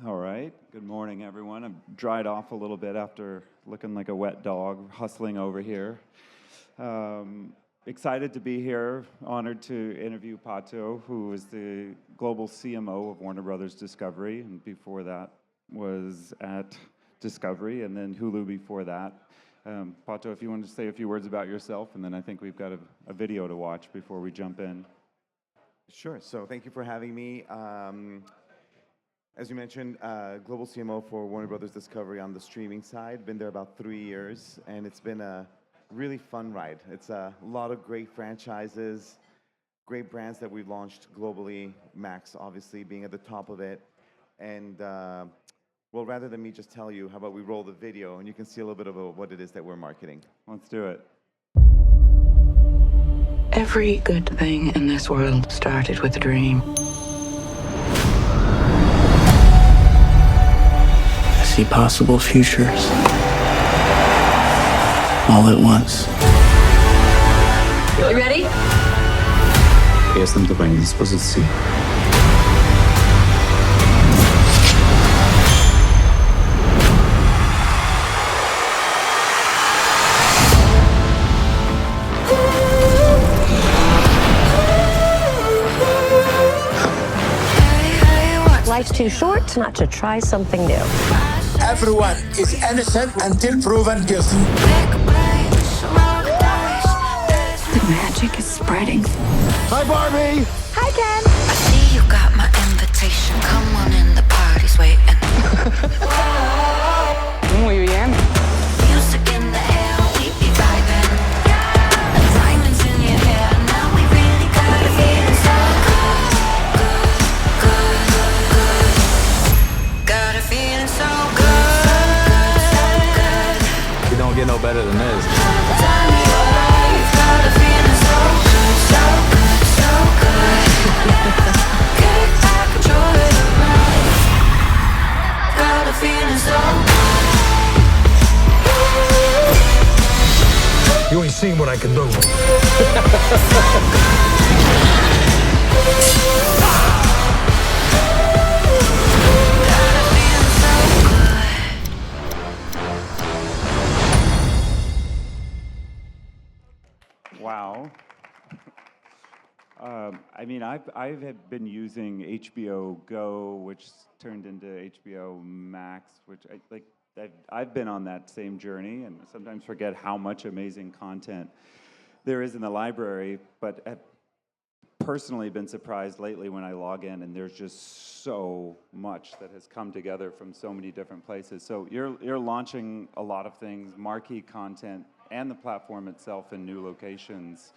All right. Good morning, everyone. I'm dried off a little bit after looking like a wet dog, hustling over here. Excited to be here. Honored to interview Pato, who is the global CMO of Warner Brothers Discovery, and before that was at Discovery, and then Hulu before that. Pato, if you want to say a few words about yourself, and then I think we've got a video to watch before we jump in. Sure. So thank you for having me. As you mentioned, global CMO for Warner Brothers Discovery on the streaming side. Been there about 3 years, and it's been a really fun ride. It's a lot of great franchises, great brands that we've launched globally, Max obviously being at the top of it. And well, rather than me just tell you, how about we roll the video and you can see a little bit of what it is that we're marketing. Let's do it. Every good thing in this world started with a dream. I see possible futures all at once. You ready? Jestem do pani dyspozycji. Life's too short not to try something new. Everyone is innocent until proven guilty. The magic is spreading. Hi, Barbie! Hi, Ken. I see you got my invitation. Come on in, the party's waiting. Muy bien. Music in the air, we be vibing. The diamonds in your hair, now we really got it feeling so good, good, good, good. Got it feeling so good, good. You don't get no better than this. Time of your life, got it feeling so good, so good, so good. Get back, enjoy the ride. Got it feeling so good. You ain't seen what I can do. Wow. I mean, I've had been using HBO Go, which turned into HBO Max, which I've been on that same journey, and sometimes forget how much amazing content there is in the library. But I've personally been surprised lately when I log in, and there's just so much that has come together from so many different places. So you're launching a lot of things, marquee content, and the platform itself in new locations.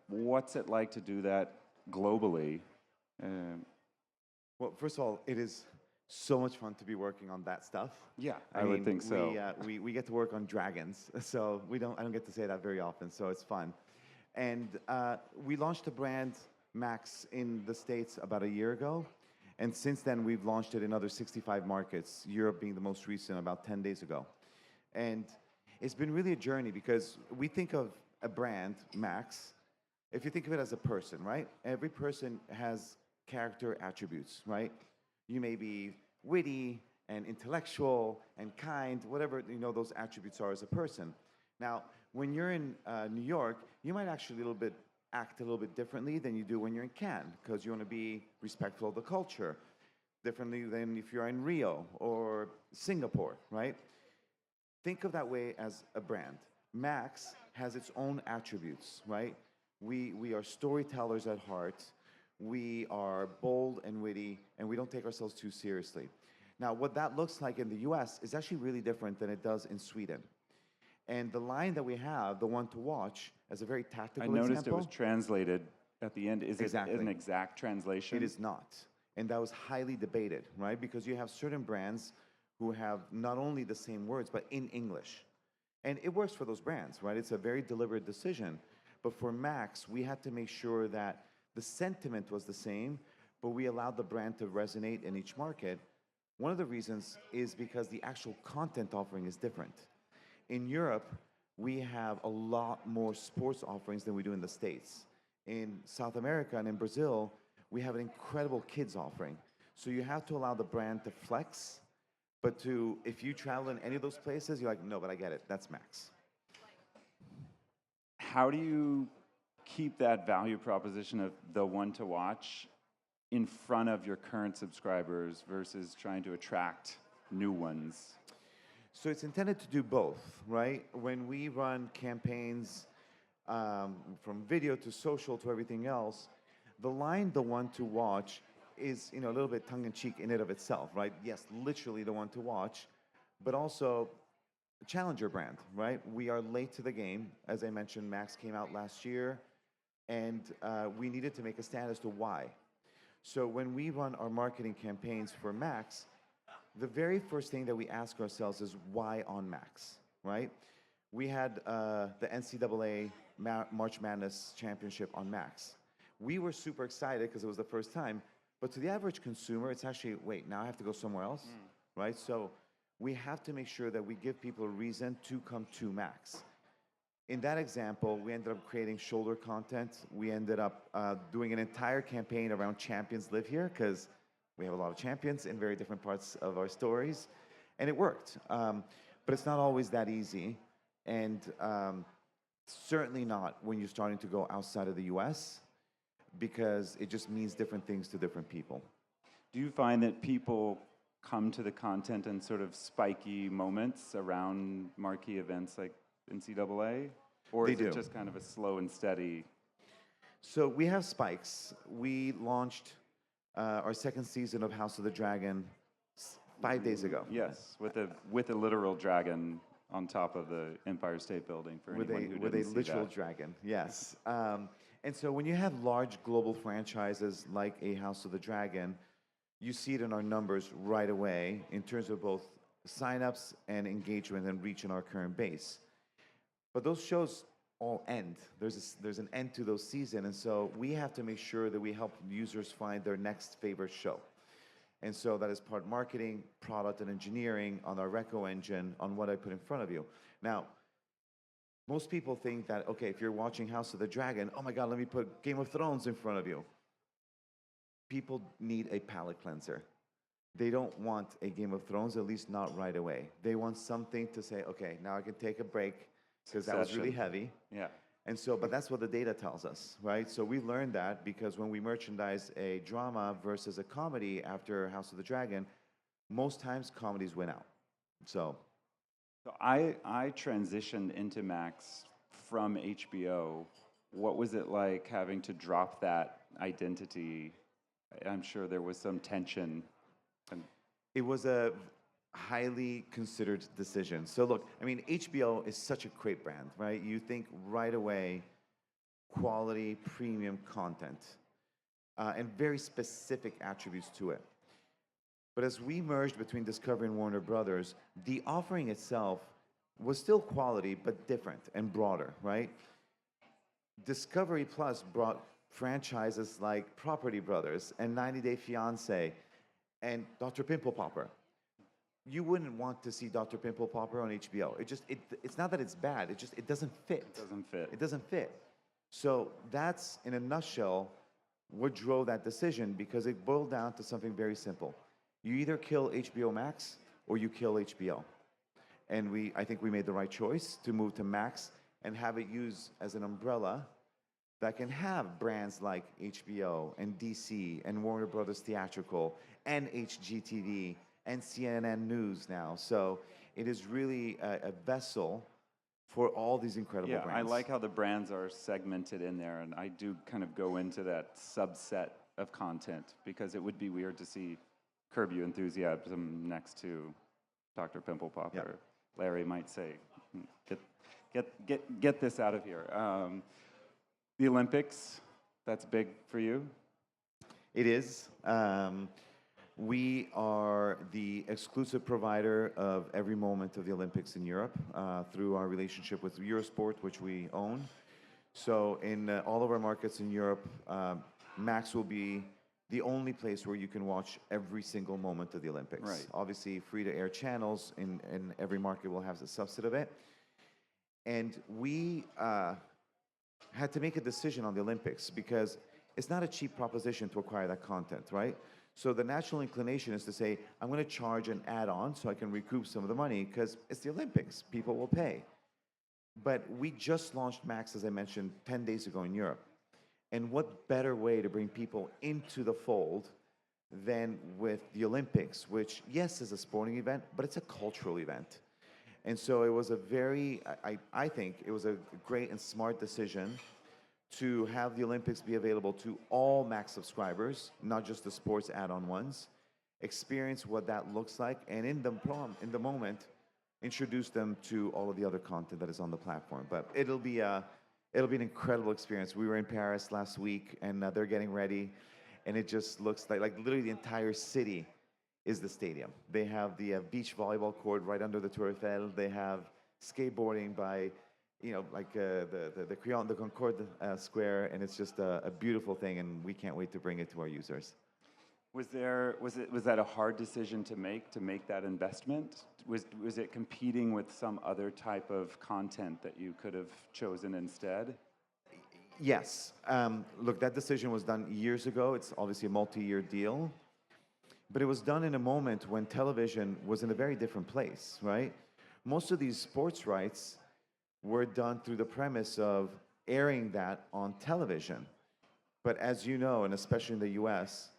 What's it like to do that globally? Well, first of all, it is so much fun to be working on that stuff. Yeah, I would think so. We get to work on dragons, so I don't get to say that very often, so it's fun. And we launched the brand Max in the States about a year ago, and since then we've launched it in other 65 markets, Europe being the most recent about 10 days ago. And it's been really a journey because we think of a brand, Max, if you think of it as a person, right? Every person has character attributes, right? You may be witty and intellectual and kind, whatever those attributes are as a person. Now, when you're in New York, you might actually act a little bit differently than you do when you're in Cannes, because you want to be respectful of the culture, differently than if you're in Rio or Singapore, right? Think of that way as a brand. Max has its own attributes, right? We are storytellers at heart. We are bold and witty, and we don't take ourselves too seriously. Now, what that looks like in the US is actually really different than it does in Sweden. And the line that we have, the one to watch, as a very tactical example. I noticed it was translated at the end. Is Exactly. it an exact translation? It is not. And that was highly debated, right? Because you have certain brands who have not only the same words, but in English. And it works for those brands, right? It's a very deliberate decision. But for Max, we had to make sure that the sentiment was the same, but we allowed the brand to resonate in each market. One of the reasons is because the actual content offering is different. In Europe, we have a lot more sports offerings than we do in the States. In South America and in Brazil, we have an incredible kids offering. So you have to allow the brand to flex, but if you travel in any of those places, you're like, no, but I get it. That's Max. How do you keep that value proposition of the one to watch in front of your current subscribers versus trying to attract new ones? So it's intended to do both, right? When we run campaigns from video to social to everything else, the line, the one to watch, is a little bit tongue-in-cheek in and of itself, right? Yes, literally the one to watch, but also a challenger brand, right? We are late to the game. As I mentioned, Max came out last year, and we needed to make a stand as to why. So when we run our marketing campaigns for Max, the very first thing that we ask ourselves is why on Max, right? We had the NCAA March Madness Championship on Max. We were super excited because it was the first time, but to the average consumer, it's actually, wait, now I have to go somewhere else, right? So we have to make sure that we give people a reason to come to Max. In that example, we ended up creating shoulder content. We ended up doing an entire campaign around champions live here because we have a lot of champions in very different parts of our stories, and it worked. But it's not always that easy, and certainly not when you're starting to go outside of the US, because it just means different things to different people. Do you find that people come to the content in sort of spiky moments around marquee events like NCAA? Or They is do. it just kind of a slow and steady? So we have spikes. We launched our second season of House of the Dragon 5 days ago. Yes, with a literal dragon on top of the Empire State Building for with anyone who a didn't see literal that. dragon, yes. And so when you have large global franchises like a House of the Dragon, you see it in our numbers right away in terms of both signups and engagement and reach in our current base. But those shows all end. There's an end to those seasons, and so we have to make sure that we help users find their next favorite show. And so that is part marketing, product, and engineering on our Reco engine on what I put in front of you. Now, most people think that, okay, if you're watching House of the Dragon, oh my God, let me put Game of Thrones in front of you. People need a palate cleanser. They don't want a Game of Thrones, at least not right away. They want something to say, okay, now I can take a break because that was really Succession. heavy. Yeah. And so, but that's what the data tells us, right? So we learned that because when we merchandise a drama versus a comedy after House of the Dragon, most times comedies win out. So So I transitioned into Max from HBO. What was it like having to drop that identity? I'm sure there was some tension. And it was a highly considered decision. So look, I mean, HBO is such a great brand, right? You think right away, quality, premium content, and very specific attributes to it. But as we merged between Discovery and Warner Brothers, the offering itself was still quality, but different and broader, right? Discovery Plus brought franchises like Property Brothers and 90 Day Fiancé and Dr. Pimple Popper. You wouldn't want to see Dr. Pimple Popper on HBO. It's not that it's bad, it doesn't fit. it doesn't fit. It doesn't fit. So that's, in a nutshell, what drove that decision, because it boiled down to something very simple. You either kill HBO Max or you kill HBO. And I think we made the right choice to move to Max and have it used as an umbrella that can have brands like HBO and DC and Warner Brothers Theatrical and HGTV and CNN News now. So it is really a vessel for all these incredible brands. I like how the brands are segmented in there, and I do kind of go into that subset of content because it would be weird to see Curb Your Enthusiasm next to Dr. Pimple Popper. Yep. Larry might say, get this out of here. The Olympics, that's big for you? It is. We are the exclusive provider of every moment of the Olympics in Europe through our relationship with Eurosport, which we own. So in all of our markets in Europe, Max will be the only place where you can watch every single moment of the Olympics. Right. Obviously, free-to-air channels in every market will have a subset of it. And we had to make a decision on the Olympics because it's not a cheap proposition to acquire that content, right? So the natural inclination is to say, I'm going to charge an add-on so I can recoup some of the money because it's the Olympics. People will pay. But we just launched Max, as I mentioned, 10 days ago in Europe. And what better way to bring people into the fold than with the Olympics, which, yes, is a sporting event, but it's a cultural event. And so it was a very, I think it was a great and smart decision to have the Olympics be available to all Max subscribers, not just the sports add-on ones, experience what that looks like, and in the moment, introduce them to all of the other content that is on the platform. But it'll be an incredible experience. We were in Paris last week, and they're getting ready, and it just looks like literally the entire city is the stadium. They have the beach volleyball court right under the Tour Eiffel. They have skateboarding by, the Concorde Square, and it's just a beautiful thing, and we can't wait to bring it to our users. Was that a hard decision to make that investment? Was it competing with some other type of content that you could have chosen instead? Yes. Look, that decision was done years ago. It's obviously a multi-year deal. But it was done in a moment when television was in a very different place, right? Most of these sports rights were done through the premise of airing that on television. But as you know, and especially in the US,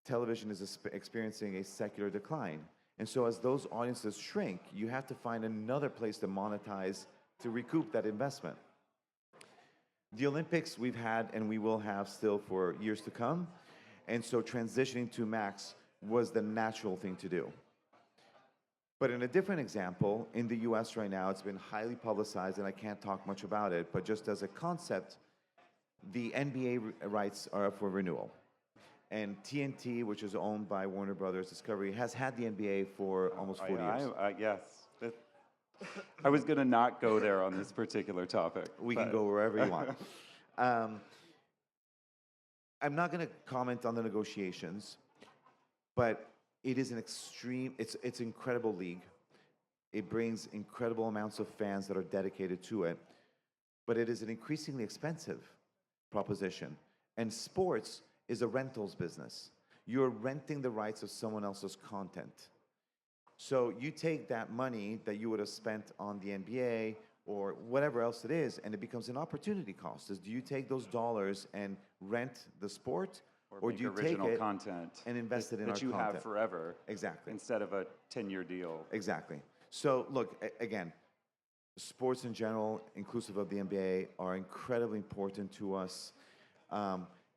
television is experiencing a secular decline. And so as those audiences shrink, you have to find another place to monetize to recoup that investment. The Olympics we've had and we will have still for years to come. And so transitioning to Max was the natural thing to do. But in a different example, in the US right now, it's been highly publicized and I can't talk much about it, but just as a concept, the NBA rights are up for renewal. And TNT, which is owned by Warner Brothers Discovery, has had the NBA for almost 40 years. Yes. I was going to not go there on this particular topic. We can go wherever you want. I'm not going to comment on the negotiations, but it is it's incredible league. It brings incredible amounts of fans that are dedicated to it, but it is an increasingly expensive proposition. And sports is a rentals business. You're renting the rights of someone else's content. So you take that money that you would have spent on the NBA or whatever else it is, and it becomes an opportunity cost. Do you take those dollars and rent the sport, or do you take it content and invest it in our that you content? have forever? Exactly. Instead of a 10-year deal. Exactly. So look, again, sports in general, inclusive of the NBA, are incredibly important to us.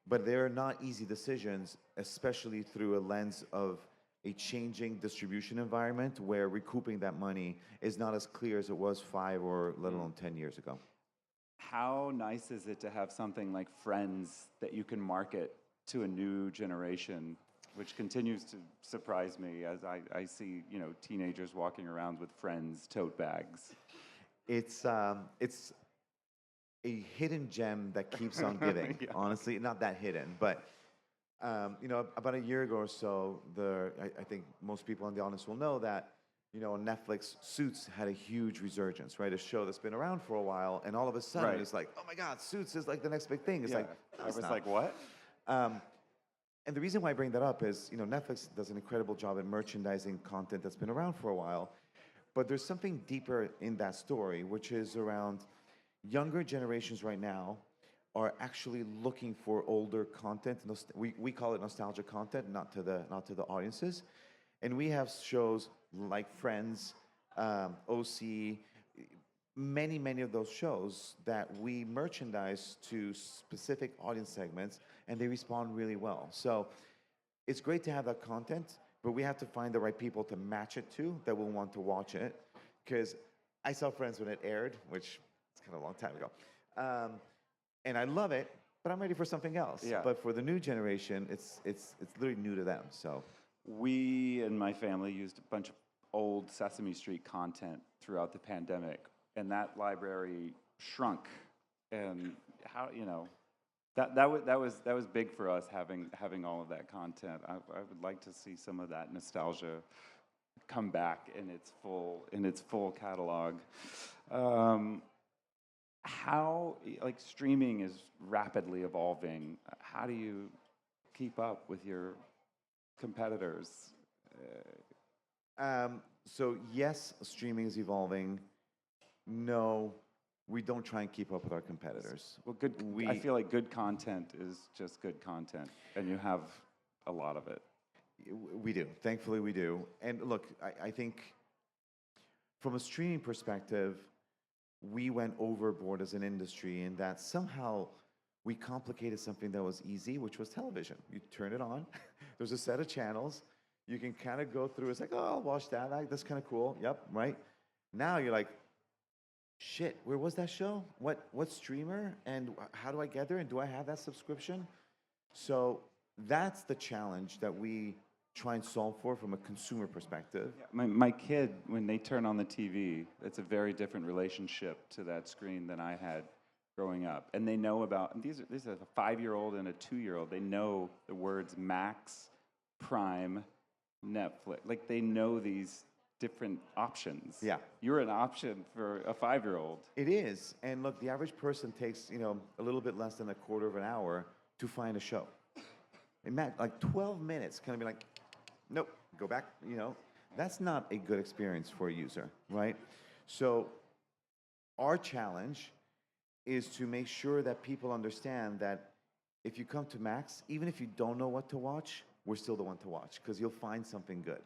But they're not easy decisions, especially through a lens of a changing distribution environment where recouping that money is not as clear as it was 5 or let alone 10 years ago. How nice is it to have something like Friends that you can market to a new generation, which continues to surprise me as I see, teenagers walking around with Friends tote bags. It's a hidden gem that keeps on giving. Yeah. Honestly, not that hidden, but about a year ago or so, I think most people in the audience will know that, on Netflix, Suits had a huge resurgence, right? A show that's been around for a while, and all of a sudden it's like, oh my God, Suits is like the next big thing. It's like, I was like, what? And the reason why I bring that up is, Netflix does an incredible job at merchandising content that's been around for a while, but there's something deeper in that story, which is around younger generations right now are actually looking for older content. We call it nostalgia content, not to the audiences. And we have shows like Friends, OC, many of those shows that we merchandise to specific audience segments, and they respond really well. So it's great to have that content, but we have to find the right people to match it to that will want to watch it. Because I saw Friends when it aired, which is kind of a long time ago. And I love it, but I'm ready for something else. Yeah. But for the new generation, it's literally new to them. So we and my family used a bunch of old Sesame Street content throughout the pandemic, and that library shrunk. And how that was big for us having all of that content. I would like to see some of that nostalgia come back in its full catalog. How streaming is rapidly evolving. How do you keep up with your competitors? So yes, streaming is evolving. No, we don't try and keep up with our competitors. Well, I feel like good content is just good content, and you have a lot of it. We do. Thankfully, we do. And look, I think from a streaming perspective, we went overboard as an industry in that somehow we complicated something that was easy, which was television. You turn it on, there's a set of channels, you can kind of go through, it's like, oh, I'll watch that, that's kind of cool, yep, right? Now you're like, shit, where was that show? What streamer? And how do I get there? And do I have that subscription? So that's the challenge that we try and solve for from a consumer perspective. My kid, when they turn on the TV, it's a very different relationship to that screen than I had growing up. And they know about, and these are a 5-year-old and a 2-year-old. They know the words Max, Prime, Netflix. Like they know these different options. Yeah. You're an option for a 5-year-old. It is. And look, the average person takes, a little bit less than a quarter of an hour to find a show. Imagine, like 12 minutes, kind of be like, nope, go back, That's not a good experience for a user, right? So our challenge is to make sure that people understand that if you come to Max, even if you don't know what to watch, we're still the one to watch because you'll find something good.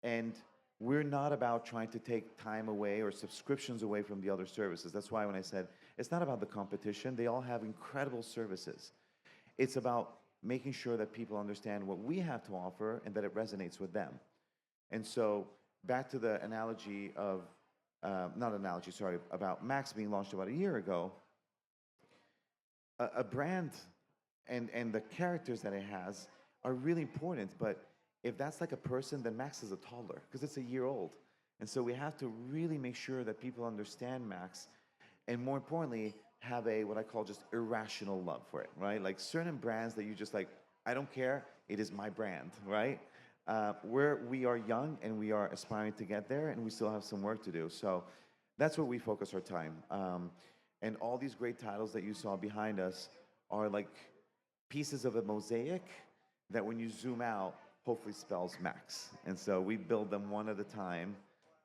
And we're not about trying to take time away or subscriptions away from the other services. That's why when I said it's not about the competition, they all have incredible services. It's about making sure that people understand what we have to offer and that it resonates with them. And so back to the analogy of, about Max being launched about a year ago, a brand and the characters that it has are really important, but if that's like a person, then Max is a toddler because it's a year old. And so we have to really make sure that people understand Max and more importantly, have a, what I call just irrational love for it, right? Like certain brands that you just like, I don't care, it is my brand, right? We are young and we are aspiring to get there and we still have some work to do. So that's where we focus our time. And all these great titles that you saw behind us are like pieces of a mosaic that when you zoom out, hopefully spells Max. And so we build them one at a time,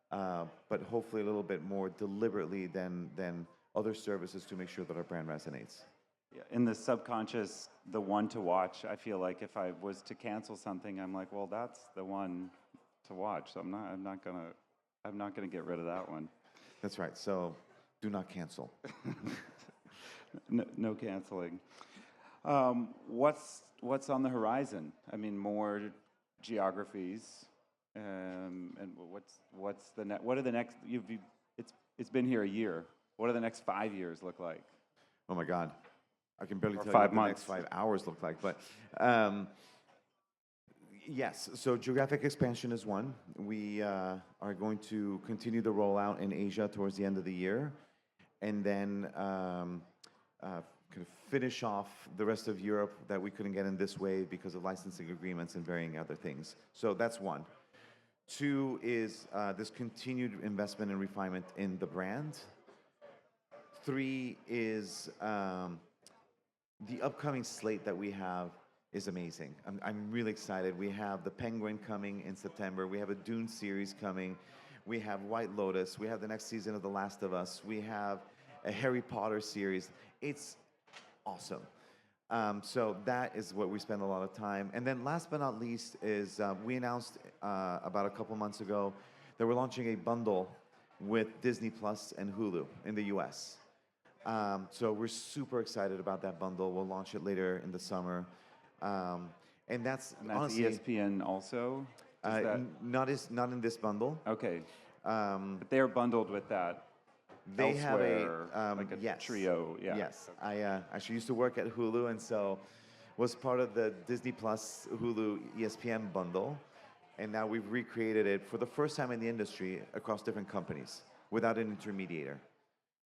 but hopefully a little bit more deliberately than other services to make sure that our brand resonates. Yeah, in the subconscious, the one to watch, I feel like if I was to cancel something, I'm like, well, that's the one to watch. So I'm not gonna get rid of that one. That's right. So do not cancel. No canceling. What's on the horizon? I mean, more geographies, and what are the next? It's been here a year. What do the next 5 years look like? Oh my God, I can barely Or tell 5 you what the months. next 5 hours look like. But yes, so geographic expansion is one. We are going to continue the rollout in Asia towards the end of the year, and then kind of finish off the rest of Europe that we couldn't get in this way because of licensing agreements and varying other things. So that's one. Two is this continued investment and refinement in the brand. Three is the upcoming slate that we have is amazing. I'm really excited. We have The Penguin coming in September. We have a Dune series coming. We have White Lotus. We have the next season of The Last of Us. We have a Harry Potter series. It's awesome. So that is what we spend a lot of time. And then last but not least is we announced about a couple months ago that we're launching a bundle with Disney Plus and Hulu in the US. So we're super excited about that bundle. We'll launch it later in the summer. And that's honestly, ESPN also? not in this bundle. Okay. But they're bundled with that. They have elsewhere, a like a yes. trio. Yeah. Yes, I actually used to work at Hulu, and so was part of the Disney Plus Hulu ESPN bundle, and now we've recreated it for the first time in the industry across different companies without an intermediator.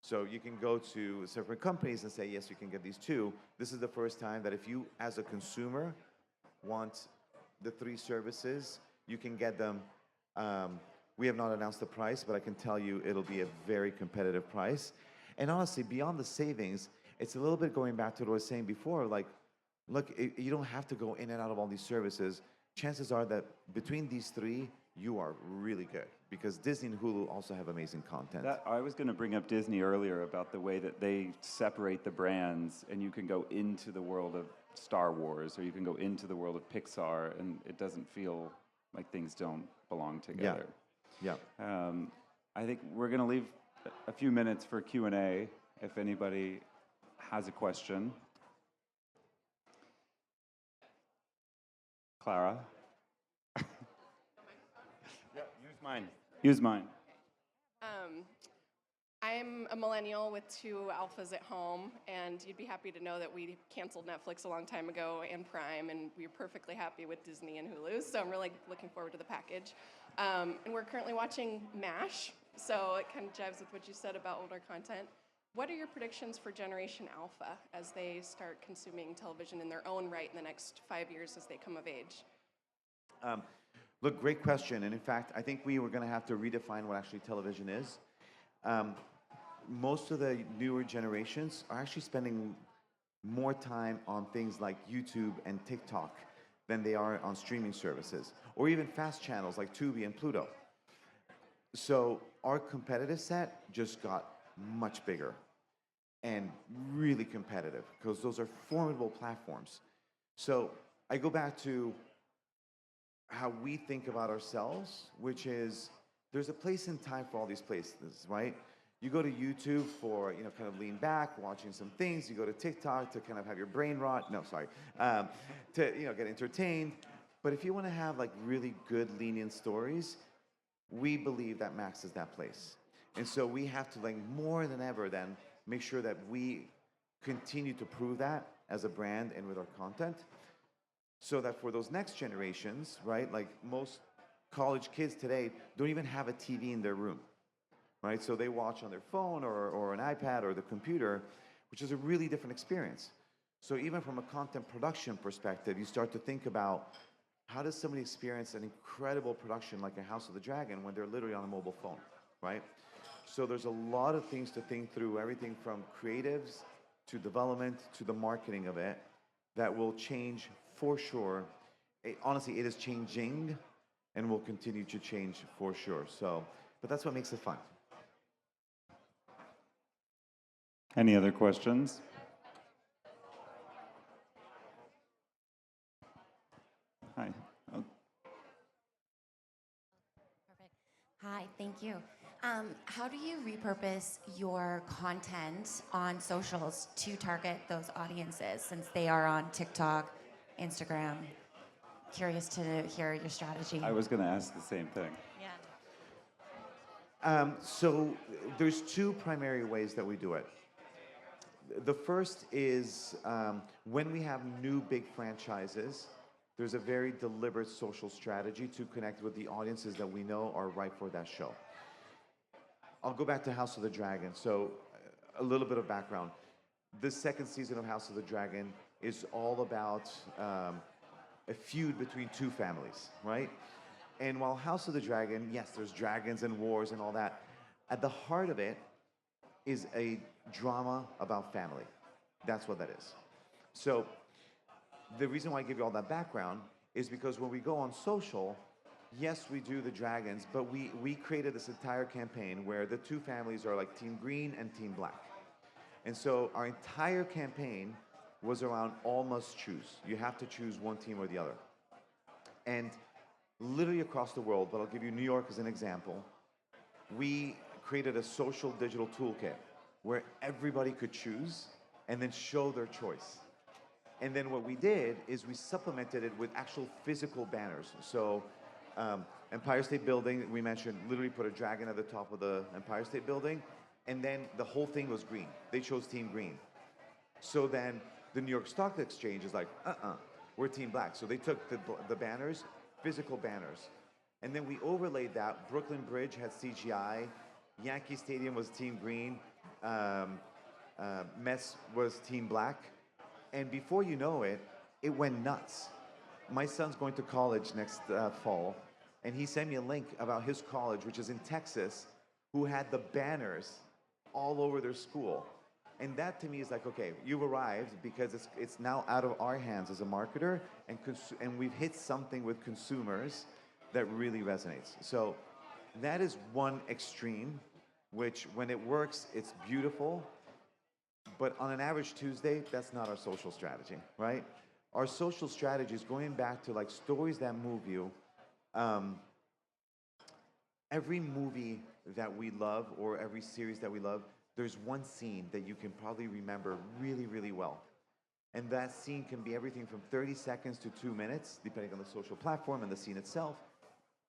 So you can go to separate companies and say, yes, you can get these two. This is the first time that if you, as a consumer, want the 3 services, you can get them. We have not announced the price, but I can tell you it'll be a very competitive price. And honestly, beyond the savings, it's a little bit going back to what I was saying before. Like, look, you don't have to go in and out of all these services. chances are that between these three, you are really good because Disney and Hulu also have amazing content. I was going to bring up Disney earlier about the way that they separate the brands, and you can go into the world of Star Wars or you can go into the world of Pixar, and it doesn't feel like things don't belong together. Yeah. I think we're going to leave a few minutes for Q&A if anybody has a question. Clara? Yep, use mine. Use mine. I'm a millennial with 2 alphas at home, and you'd be happy to know that we canceled Netflix a long time ago and Prime, and we're perfectly happy with Disney and Hulu, so I'm really looking forward to the package. And we're currently watching MASH, so it kind of jives with what you said about older content. What are your predictions for Generation Alpha as they start consuming television in their own right in the next 5 years as they come of age? Look, great question. And in fact, I think we were going to have to redefine what actually television is. Most of the newer generations are actually spending more time on things like YouTube and TikTok than they are on streaming services, or even fast channels like Tubi and Pluto. So our competitive set just got much bigger and really competitive because those are formidable platforms. So I go back to how we think about ourselves, which is there's a place and time for all these places, right? You go to YouTube for, kind of lean back, watching some things. You go to TikTok to kind of have your brain rot. No, sorry. To, get entertained. But if you want to have like really good, lenient stories, we believe that Max is that place. And so we have to, like, more than ever then, make sure that we continue to prove that as a brand and with our content, so that for those next generations, right, like most college kids today don't even have a TV in their room, right? So they watch on their phone or an iPad or the computer, which is a really different experience. So even from a content production perspective, you start to think about how does somebody experience an incredible production like a House of the Dragon when they're literally on a mobile phone, right? So there's a lot of things to think through, everything from creatives to development to the marketing of it, that will change for sure. Honestly, it is changing and will continue to change for sure. So, but that's what makes it fun. Any other questions? Hi. Oh, Perfect. Hi, thank you. How do you repurpose your content on socials to target those audiences since they are on TikTok, Instagram? Curious to hear your strategy. I was going to ask the same thing. Yeah. So there's 2 primary ways that we do it. The first is when we have new big franchises, there's a very deliberate social strategy to connect with the audiences that we know are right for that show. I'll go back to House of the Dragon. So a little bit of background. The 2nd season of House of the Dragon is all about a feud between 2 families, right? And while House of the Dragon, yes, there's dragons and wars and all that, at the heart of it is a drama about family. That's what that is. So the reason why I give you all that background is because when we go on social, yes, we do the dragons, but we created this entire campaign where the 2 families are like Team Green and Team Black. And so our entire campaign was around all must choose. You have to choose one team or the other. And literally across the world, but I'll give you New York as an example, we created a social digital toolkit where everybody could choose and then show their choice. And then what we did is we supplemented it with actual physical banners. So Empire State Building, we mentioned, literally put a dragon at the top of the Empire State Building, and then the whole thing was green. They chose Team Green. So then the New York Stock Exchange is like, we're Team Black. So they took the banners, physical banners, and then we overlaid that. Brooklyn Bridge had CGI, Yankee Stadium was Team Green, Mets was Team Black, and before you know it, it went nuts. My son's going to college next fall, and he sent me a link about his college, which is in Texas, who had the banners all over their school. And that to me is like, okay, you've arrived because it's now out of our hands as a marketer, and we've hit something with consumers that really resonates. So that is one extreme, which when it works, it's beautiful. But on an average Tuesday, that's not our social strategy, right? Our social strategy is going back to like stories that move you. Every movie that we love or every series that we love, there's one scene that you can probably remember really, really well. And that scene can be everything from 30 seconds to 2 minutes, depending on the social platform and the scene itself.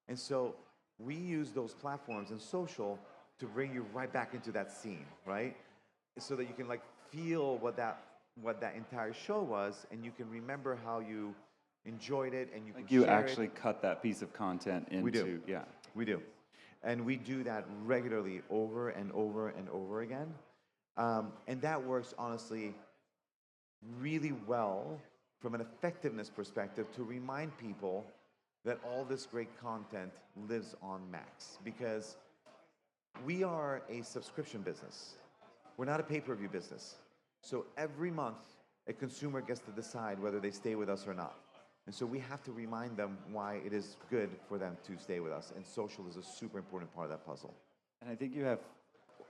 And so we use those platforms and social to bring you right back into that scene, right? So that you can like feel what that entire show was, and you can remember how you enjoyed it, and you can Like you share actually it. cut that piece of content into, We do. yeah. We do. And we do that regularly over and over and over again. And that works, honestly, really well from an effectiveness perspective to remind people that all this great content lives on Max. Because we are a subscription business. We're not a pay-per-view business. So every month, a consumer gets to decide whether they stay with us or not. And so we have to remind them why it is good for them to stay with us. And social is a super important part of that puzzle. And I think you have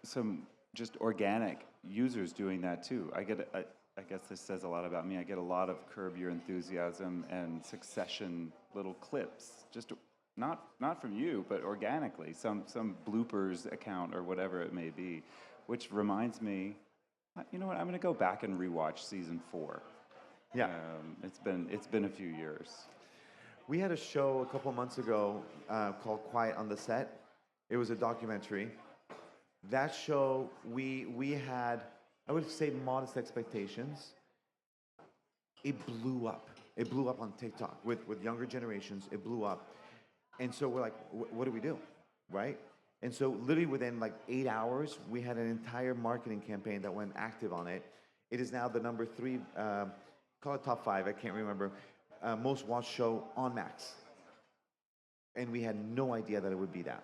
some just organic users doing that too. I guess this says a lot about me. I get a lot of Curb Your Enthusiasm and Succession little clips, just not from you, but organically, some bloopers account or whatever it may be, which reminds me, you know what? I'm going to go back and rewatch season 4. Yeah. It's been a few years. We had a show a couple months ago called Quiet on the Set. It was a documentary. That show, we had, I would say, modest expectations. It blew up. It blew up on TikTok with younger generations. It blew up. And so we're like, what do we do, right? And so literally within like 8 hours, we had an entire marketing campaign that went active on it. It is now the number 3, call it top 5, I can't remember, most watched show on Max. And we had no idea that it would be that.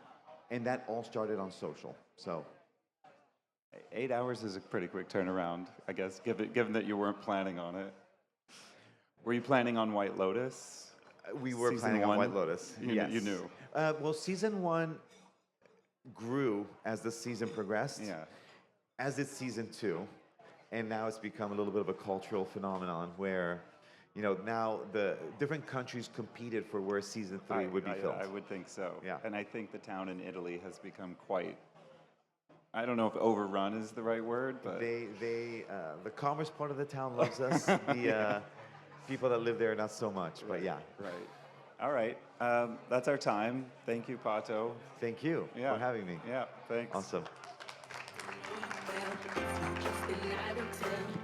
And that all started on social, so. 8 hours is a pretty quick turnaround, I guess, given that you weren't planning on it. Were you planning on White Lotus? We were Season planning on 1? White Lotus, yes. You knew. Well, season 1 grew as the season progressed, Yeah. as did season 2. And now it's become a little bit of a cultural phenomenon where, you know, now the different countries competed for where season 3 would be filmed. I would think so. Yeah. And I think the town in Italy has become quite, I don't know if overrun is the right word, but The commerce part of the town loves us. The people that live there, not so much. But yeah. right. All right. That's our time. Thank you, Pato. Thank you Yeah. for having me. Yeah, thanks. Awesome. Just an attitude.